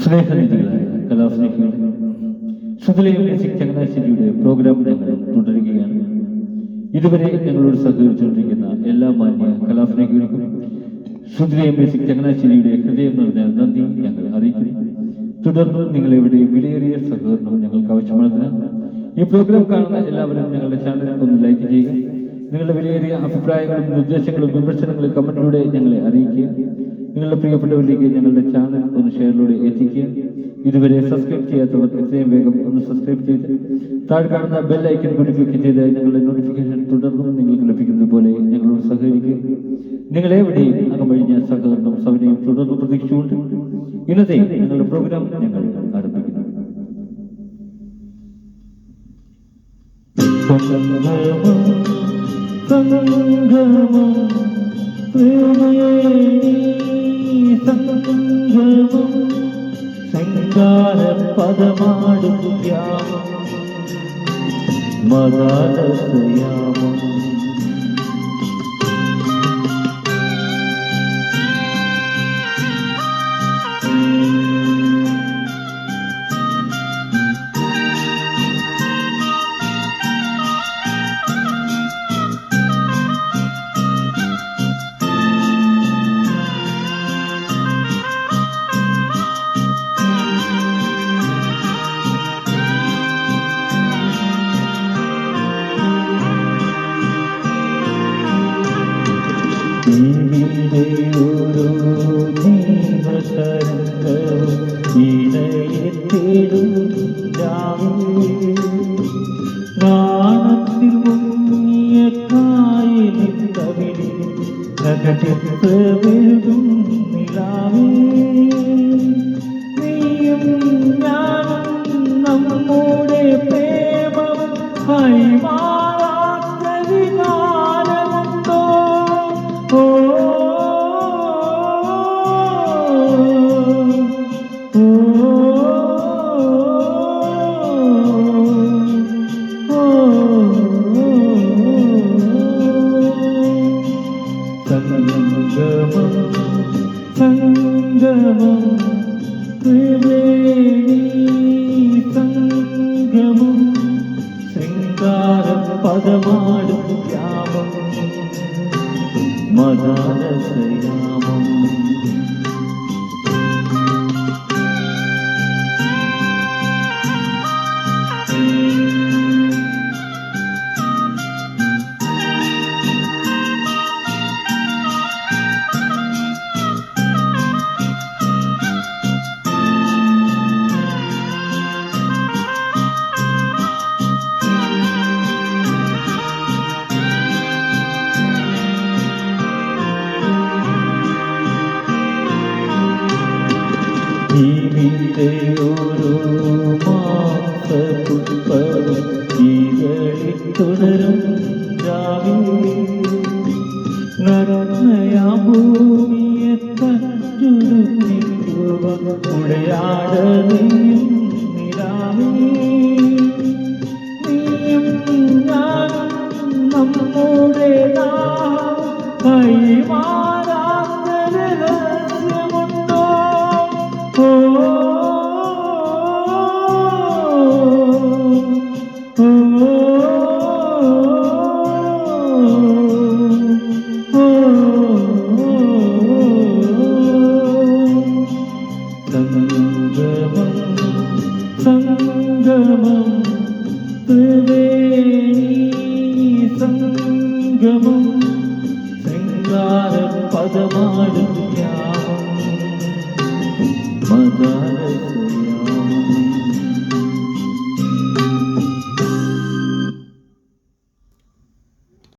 സ്നേഹനിധികളായ കലാസ്നേഹികളെ, ശുദ്ധലയം music ചങ്ങനാശ്ശേരിയുടെ programme ഞങ്ങൾ തുടരുകയാണ്. ഇതുവരെ ഞങ്ങളോട് സഹകരിച്ചുകൊണ്ടിരിക്കുന്ന എല്ലാ മാന്യ കലാസ്നേഹികൾക്കും ശുദ്ധലയം മ്യൂസിക് ചങ്ങനാശ്ശേരിയുടെ ഹൃദയം നിറഞ്ഞ നന്ദി ഞങ്ങൾ അറിയിക്കുന്നു. തുടർന്ന് നിങ്ങളെവിടെ വിലയേറിയ സഹകരണം ഞങ്ങൾക്ക് ആവശ്യമാണെന്ന് ഈ പ്രോഗ്രാം കാണുന്ന എല്ലാവരും ഞങ്ങളുടെ ചാനൽ ഒന്ന് ലൈക്ക് ചെയ്യുക. നിങ്ങളുടെ വിലയേറിയ അഭിപ്രായങ്ങളും നിർദ്ദേശങ്ങളും വിമർശനങ്ങളും കമന്റിലൂടെ ഞങ്ങളെ അറിയിക്കുക. നിങ്ങളുടെ പ്രിയപ്പെട്ടവരിലേക്ക് ഞങ്ങളുടെ ചാനൽ ഒന്ന് ഷെയറിലൂടെ എത്തിക്കുക. ഇതുവരെ സബ്സ്ക്രൈബ് ചെയ്യാത്തവർ എത്രയും വേഗം ഒന്ന് സബ്സ്ക്രൈബ് ചെയ്ത് താഴെ കാണുന്ന ബെൽ ഐക്കൺ കൂടി ക്ലിക്ക് ചെയ്ത് ഞങ്ങളുടെ നോട്ടിഫിക്കേഷൻ തുടർന്നും നിങ്ങൾക്ക് ലഭിക്കുന്നത് പോലെ ഞങ്ങളോട് സഹകരിക്കുക. നിങ്ങളെവിടെയും അകമഴിഞ്ഞ സഹകരണം സൗകര്യം തുടർന്ന് പ്രതീക്ഷിച്ചുകൊണ്ട് ഇന്നത്തെ ഞങ്ങളുടെ പ്രോഗ്രാം ഞങ്ങൾ ആരംഭിക്കുന്നു. ശൃംഗാര പദമാടും മദാലസയാമം തുടരും ഭൂമിയെ ഉടയാടും നിലാവേ നീയും ഞാനും നമ്മുടെ കൈമാറാത്ത രഹസ്യമുണ്ടോ? സംഗമം സംഗമം ശൃംഗാര പദമാടും മദാലസ